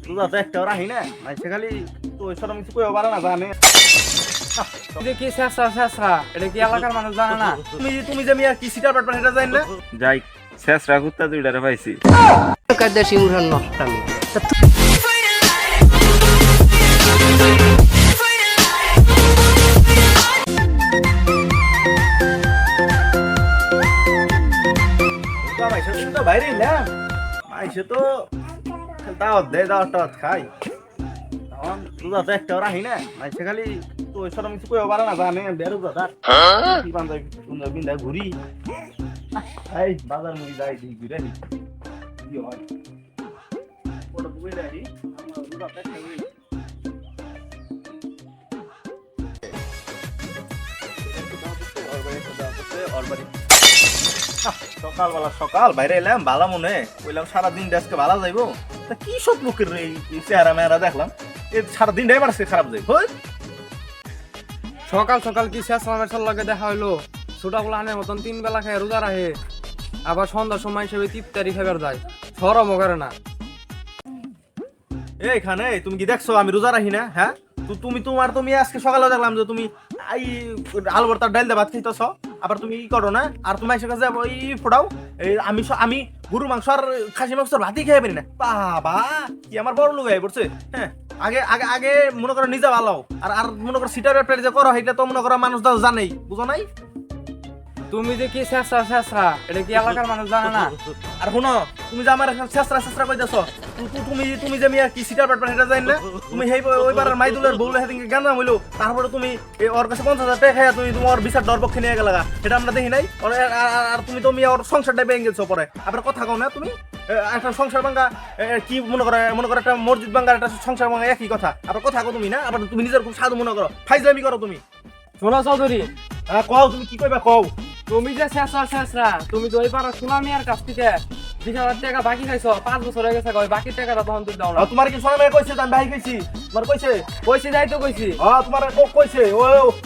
রোজা তো একটাও রাখি না মাইসে খালি তো ওইসব কিছু কইও পারে না জানে এটা কি শেষরা শেষরা এটা কি এলাকার মানুষ জানে না? তুমি যে মিয়া কি সিটার পাটপান এটা জানি না যাই শেষ রাখুত্তা দুইটারে পাইছি কাদের সিংহর নষ্টামি মাইসে তুমি তো বাইরে এলাম মাইসে তো দাওয়াত দেয় দাওয়াত খাই তখন রোজা তো একটাও রাখি না মাইসে খালি তো ওইসব কিছু কইও পারে না জানে বেরো দাদা কি পাঞ্জাবি বিন্দা ঘুরি এই বাজার মুড়ি যাই দিই ঘুরে নি কি হয় ওটা বুঝে যাই আমার রোজা তো একটাও সকালবেলা সকাল বাইরে এলাম ভালো মনে কইলাম সারাদিন আজকে ভালো যাইবো তা কি সব লোকের এই চেহারা মেহারা দেখলাম এ সারাদিনটাই আমার খারাপ যাই সকাল সকাল কি শেষরা মেশার লগে দেখা হইলো ছোটাগুলো আনের মতন 3 বেলা খায় রোজা রাখে আবার সন্ধ্যার সময় হিসেবে তিপ্তারি খাবার যায় সরম করে না। এইখানে তুমি কি দেখছো আমি রোজা রাখি না? হ্যাঁ তুমি আজকে সকালে দেখলাম যে তুমি এই আলু ভর্তার ডাল দিয়ে ভাত খাইতেছ আবার তুমি ই করো না আর তুমি এসে কাছে ওই ফোটাও এই আমি গরু মাংস আর খাসি মাংস ভাতই খেয়ে পারি না বাবা কি আমার বড় লোক হয়ে পড়ছে। হ্যাঁ আগে আগে আগে মনে করো নিজে ভালো আর আর মনে করো সিটার ব্যাপারে যে করো এটা তো মনে করো মানুষ জানেই বুঝো নাই? তুমি যে কি শেষরা শেষরা এটা কি এলাকার মানুষ জানে না? আর শুনো তুমি যে আমার এখন চেষ্টা কইতেছ তুমি যে মিয়া কি সিটার ব্যাপারে এটা জানি না তুমি সেই ওইবার মাইদুলের বউলে সেদিন গান হইলো তারপরে তুমি ওর কাছে 50,000 টাকা খাইয়া তুমি তোমার বিচার দরপক্ষে নিয়ে গেলা এটা আমরা দেখি নাই আর তুমি তো মিয়া ওর সংসারটা ভেঙে গেছো পরে আবার কথা কও না তুমি একটা সংসার ভাঙ্গা কি মনে করো একটা মসজিদ ভাঙ্গা একটা সংসার ভাঙ্গা একই কথা আবার কথা কও তুমি না আবার তুমি নিজের খুব সাধু মনে করো ফাইজলামি করো তুমি। শোনো চৌধুরী কও তুমি কি কইবা কও তুমি যে শেষরা তুমি তো ওই পারো সুনামিয়ার কাছ থেকে 20,000 টাকা বাকি খাইছো 5 বছর হয়ে গেছে ওই বাকি টাকাটা তখন তুই দাও না। তোমার কি সোনা মেয়ে কইছে আমি ভাই কইছি তোমার কইছে কইছি যাই তো কইছি তোমার কইছে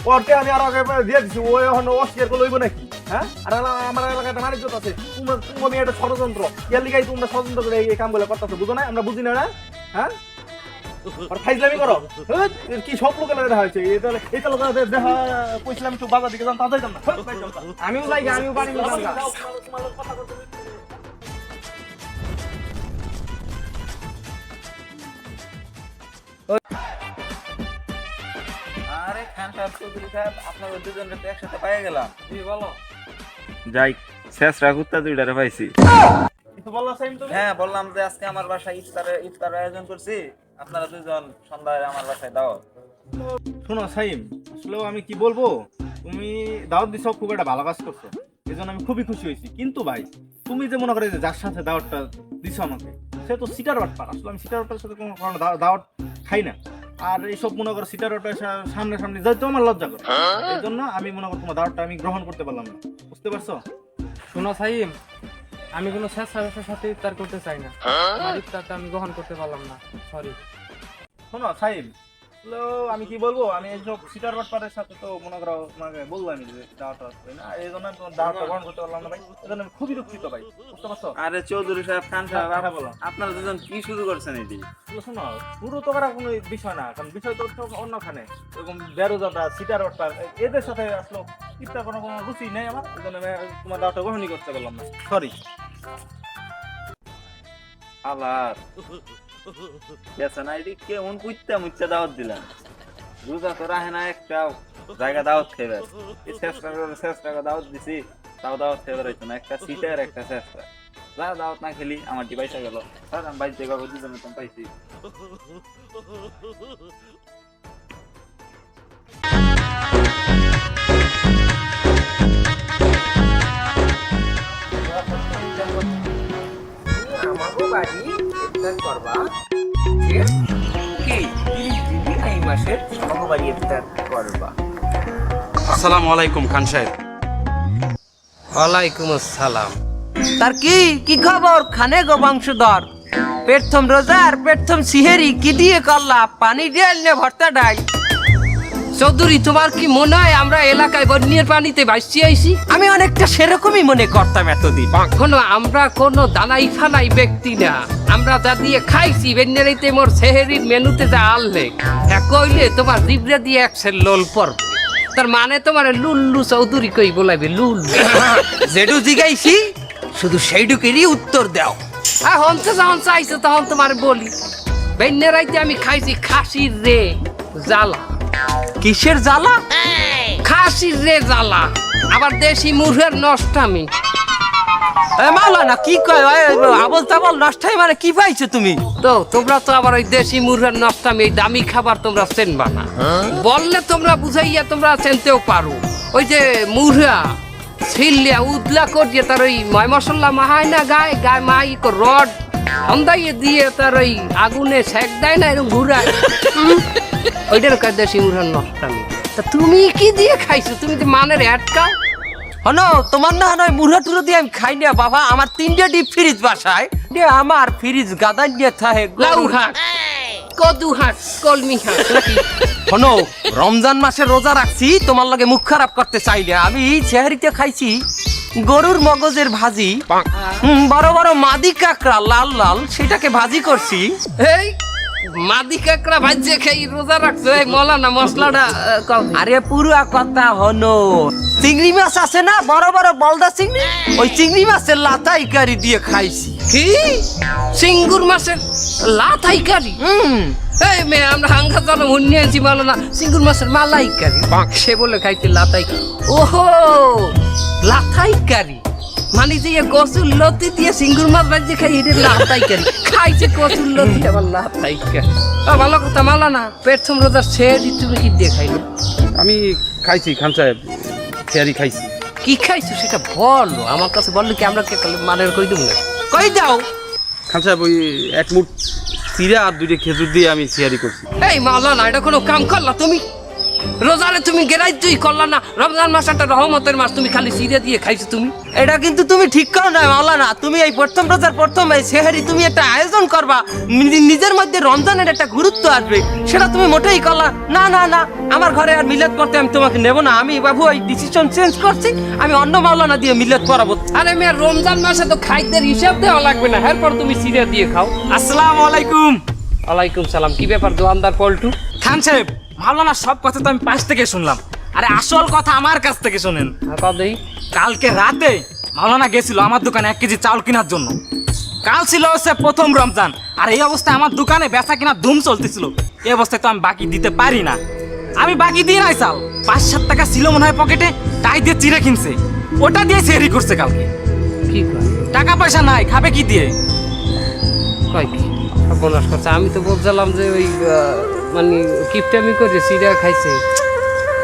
ওরকে আমি আর আগে দিয়ে দিছি ও এখন অস্বীকার করে লইব নাকি? হ্যাঁ আর আমার এলাকাতে মানিজ্য আছে তুমি এটা ষড়যন্ত্র ইয়ার লিগাই তোমরা ষড়যন্ত্র করে এই কামগুলো করতেছো বুঝো না আমরা বুঝি না হ্যাঁ ফাইজলামি করো কি সব লোকের দেখা হয়েছে এটা লোক দেখা কইছিলাম একটু বাজার দিকে যান তাদের যান না আমিও যাই আমিও বাড়ি নিয়ে যাবো। আরে খান সাহেব চৌধুরী সাহেব আপনাদের দুজনকে তো একসাথে পাই গেলাম। জি বলো। যাই শেষ রাখুত্তা দুইটারে পাইছি। কিছু বললা সাইম তুমি? হ্যাঁ বললাম যে আজকে আমার বাসায় ইফতার আয়োজন করছি আপনারা দুজন সন্ধ্যায় আমার বাসায় দাওয়াত। শোনো সাইম আসলে আমি কি বলবো তুমি দাওয়াত দিছো খুব একটা ভালো কাজ করছো এই জন্য আমি খুবই খুশি হয়েছি কিন্তু ভাই তুমি যে মনে করে যে যার সাথে দাওয়াতটা দিছো আমাকে সে তো সিটার বাটপার আসলে আমি সিটার বাটপার সাথে কোনো দাওয়াত খাই না আর এইসব মনে করো সিটার বাটপার সামনে যাইতেও আমার লজ্জা করে এই জন্য আমি মনে করো তোমার দাওয়াতটা আমি গ্রহণ করতে পারলাম না বুঝতে পারছো? শোনো সাইম আমি কোনো শেষরার সাথে ইফতার করতে চাই না আমার ইফতারটা আমি গ্রহণ করতে পারলাম না সরি। শোনো সাইম আমি কি বলবো আমি এইসব সিটার বাটপারের সাথে তো মনে করো তোমাকে বললাম যে দাওয়াতটা আসবে না এই জন্য তোমার দাওয়াতটা গ্রহণ করতে পারলাম না ভাই এই জন্য আমি খুবই দুঃখিত ভাই বুঝতে পারছো? আরে চৌধুরী সাহেব খান সাহেব হ্যাঁ, বলো। আপনারা দুজন কি শুরু করছেন এটি? শোনো পুরো তো করা কোনো বিষয় না কারণ বিষয় তো অন্যখানে এরকম বেরোজাটা সিটার বাটপার এদের সাথে আসলো ইফতার কোনো রুচি নেই আমার এই জন্য আমি তোমার দাওয়াতটা গ্রহণই করতে পারলাম না সরি। আবার গেছে না এটি কেমন মুচ্ছা দাওয়াত দিলাম রোজা তো রাহে না একটা জায়গা দাওয়াত খেয়ে এই শেষ টাকা দাওয়াত দিছি তাও দাওয়াত খেয়ে বেরোইতো না একটা সিটার একটা শেষটা যা দাওয়াত না খেলি আমার ডিভাইসে গেল স্যার আমি বাইরে থেকে দুজনে তো পাইছি। আমাকে বাড়ি ইফতার করবা কি এই মাসে আমাকে বাড়ি ইফতার করবা। আসসালামু আলাইকুম খান সাহেব। ওয়ালাইকুম আসসালাম। তার কি খবর খানে গো বংশধর? প্রথম রোজার প্রথম সিহেরি কি দিয়ে করলা? পানি দিয়ে না ভর্তা ডাই চৌধুরী তোমার কি মনে হয় আমরা এলাকায় বন্যার পানিতে ভাসছি আইছি? আমি অনেকটা সেরকমই মনে করতাম এতদিন। আমরা কোনো দানাই ফানাই ব্যক্তি না। আমরা যা দিয়ে খাইছি বেন্যারিতে মোর সেহেরির মেনুতে যা আনলে হ্যাঁ কইলে তোমার জিবরা দিয়ে একসের লোল পর। তার মানে তোমার লুল্লু চৌধুরী কই বলাইবে লুল্লু। যেটু জিগাইছি শুধু সেইটুকেরই উত্তর দাও। হ্যাঁ হনতে যখন চাইছো তখন তোমার বলি বেন্যারাইতে আমি খাইছি খাসির রে জ্বালা। কিসের জ্বালা? খাসির রে জ্বালা, আবার দেশি মুরগের নষ্টামি। মাওলানা কি কয় আবল তাবল নষ্টাই মানে কি পাইছো তুমি? তো তোমরা তো আবার ওই দেশি মুরগের নষ্টামি এই দামি খাবার তোমরা চেনবা না। বললে তোমরা বুঝাইয়া তোমরা চেনতেও পারো। ওই যে মুরগা ছিলিয়া উদলা করিয়ে তার ওই ময় মশলা মাহায় না গায়ে গায়ে মাই রড হন্দাইয়ে দিয়ে তার ওই আগুনে সেক দেয় না এরকম ঘুরায়, ওইটার কাজ দেশি মুরগের নষ্টামি। তা তুমি কি দিয়ে খাইছো? তুমি তো মানের অ্যাটকাও। হনো তোমার না নয় মুরগা টুরো দিয়ে আমি খাই না বাবা। আমার 3টে ডিপ ফ্রিজ বাসায়, আমার ফ্রিজ গাদা দিয়ে থাকে। লাউ হাঁস, কদু হাঁস, কলমি হাঁস নাকি? হনো রমজান মাসে রোজা রাখছি, তোমার লগে মুখ খারাপ করতে চাই না। আমি চেহারিতে খাইছি গরুর মগজের ভাজি, বড় বড় মাদি কাঁকড়া লাল লাল, সেটাকে ভাজি করছি। এই মাদি কাঁকড়া ভাজে খাই রোজা রাখছো? এই মলানা মশলাটা কও। আরে পুরা কথা হনো, চিংড়ি মাছ আছে না বড় বড় বলদা চিংড়ি, ওই চিংড়ি মাছের লাতাই কারি দিয়ে খাইছি। কি সিঙ্গুর মাছের লাথাইকারি? এই মেয়ে আমরা হাঙ্গা জানো মুন্নি আনছি মলানা সিঙ্গুর মাছের মালাইকারি। সে বলে খাইতে লাথাই। ওহো লাথাইকারি মানে যে কচুর লতি দিয়ে সিঙ্গুর মাছ ভাজি খাই, এটা লাথাইকারি। খাইছে কচুর লতি আবার লাথাইকারি। ভালো কথা মালানা, প্রথম রোজার ছেড়ে তুমি কি দিয়ে খাইলে? আমি খাইছি খান সাহেব, খেয়ারি খাইছি। কি খাইছো সেটা বলো, আমার কাছে বললে কি আমরা মানের কই দেবো না? কই দাও। খান সাহেব ওই এক মুঠ চিরা আর 2টা খেজুর দিয়ে আমি খেয়ারি করছি। এই মাওলানা, এটা কোনো কাম করলা তুমি? রোজারে তুমি গেরাই তুই করলা না? রমজান মাস একটা রহমতের মাস, তুমি খালি সিরিয়া দিয়ে খাইছো তুমি। এটা কিন্তু তুমি ঠিক করো না মাওলানা। তুমি এই প্রথম রোজার প্রথম এই সেহরি তুমি একটা আয়োজন করবা, নিজের মধ্যে রমজানের একটা গুরুত্ব আসবে, সেটা তুমি মোটেই করলা না। না না, আমার ঘরে আর মিলাদ পড়তে আমি তোমাকে নেব না। আমি বাবু ওই ডিসিশন চেঞ্জ করছি, আমি অন্য মাওলানা দিয়ে মিলাদ পড়াবো। আরে মেয়ে রমজান মাসে তো খাইদের হিসাব দেওয়া লাগবে না, এরপর তুমি সিরিয়া দিয়ে খাও। আসসালামু আলাইকুম। ওয়ালাইকুম সালাম। কি ব্যাপার দোকানদার পল্টু? খান সাহেব, মাওলানা সব কথা তো আমি পাশ থেকে শুনলাম, আরে আসল কথা আমার কাছ থেকে শোনেন। কদেই কালকে রাতে মাওলানা গেছিল আমার দোকানে 1 কেজি চাউল কেনার জন্য। কাল ছিল হচ্ছে প্রথম রমজান, আর এই অবস্থায় আমার দোকানে বেচা কিনা ধুম চলতেছিল। এই অবস্থায় তো আমি বাকি দিতে পারি না। আমি বাকি দিয়ে নাই চাল, 5-7 টাকা ছিল মনে হয় পকেটে, তাই দিয়ে চিড়ে কিনছে, ওটা দিয়ে সেহরি করছে কালকে। কি কয়? টাকা পয়সা নাই, খাবে কি দিয়ে? কয় কি সর্বনাশ করছে? আমি তো বলছিলাম যে ওই মানে কিপটামি করে সিরিয়া খাইছে।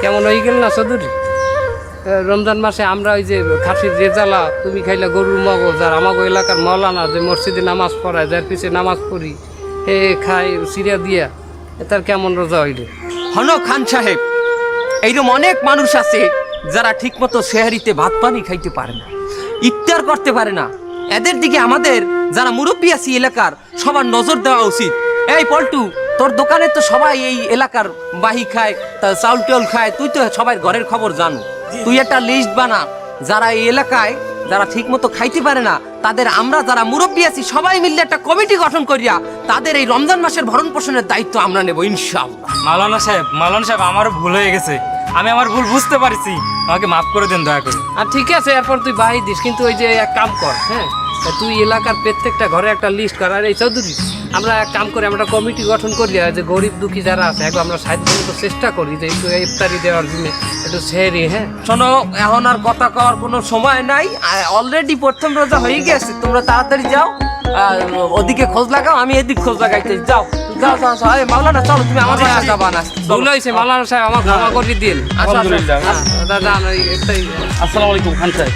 কেমন হয়ে গেল না চৌধুরী? রমজান মাসে আমরা ওই যে খাসির রেজালা, তুমি খাইলা গরুর মগজ, আর আমাকে এলাকার মৌলানা যে মসজিদে নামাজ পড়ায়, যার পিছিয়ে নামাজ পড়ি, হে খাই সিরিয়া দিয়া, তার কেমন রোজা হইলে? হনো খান সাহেব, এইরকম অনেক মানুষ আছে যারা ঠিক মতো সেহারিতে ভাত পানি খাইতে পারে না, ইফতার করতে পারে না। এদের দিকে আমাদের যারা মুরব্বী আছি এলাকার, সবার নজর দেওয়া উচিত। এই পল্টু, তোর দোকানে তো সবাই এই এলাকার বাহি খায়, তা চাউল টাউল খায়, তুই তো সবাই ঘরের খবর জানো। তুই একটা লিস্ট বানা, যারা এই এলাকায় যারা ঠিক মতো খাইতে পারে না, তাদের আমরা যারা মুরব্বী আছি সবাই মিলে একটা কমিটি গঠন করিয়া তাদের এই রমজান মাসের ভরণ পোষণের দায়িত্ব আমরা নেব ইনশাআল্লাহ। মাওলানা সাহেব আমারও ভুল হয়ে গেছে, আমি আমার ভুল বুঝতে পারছি, আমাকে মাফ করে দেন দয়া করে। আর ঠিক আছে, এরপর তুই বাহি দিস, কিন্তু ওই যে এক কাম কর, হ্যাঁ তুই এলাকার প্রত্যেকটা ঘরে একটা লিস্ট কর। আর এই চৌধুরী, আমরা এক কাম করি, আমরা কমিটি গঠন করি, যে গরিব দুঃখী যারা আছে একবার আমরা সাহায্য করতে চেষ্টা করি, যে একটু ইফতারি দেওয়ার জন্য একটু সেহরি। হ্যাঁ শোনো, এখন আর কথা কওয়ার কোনো সময় নাই, অলরেডি প্রথম রোজা হয়ে গেছে, তোমরা তাড়াতাড়ি যাও, ওদিকে খোঁজ লাগাও, আমি এদিক খোঁজ লাগাইতে। যাও যাও যাও যাও। এই মাওলানা চলো, তুমি আমার বাসা যাবা না। ভুল হয়েছে মাওলানা সাহেব, আমার ক্ষমা করে দিন। আলহামদুলিল্লাহ। দাদা ওই একটাই। আসসালামু আলাইকুম খান সাহেব।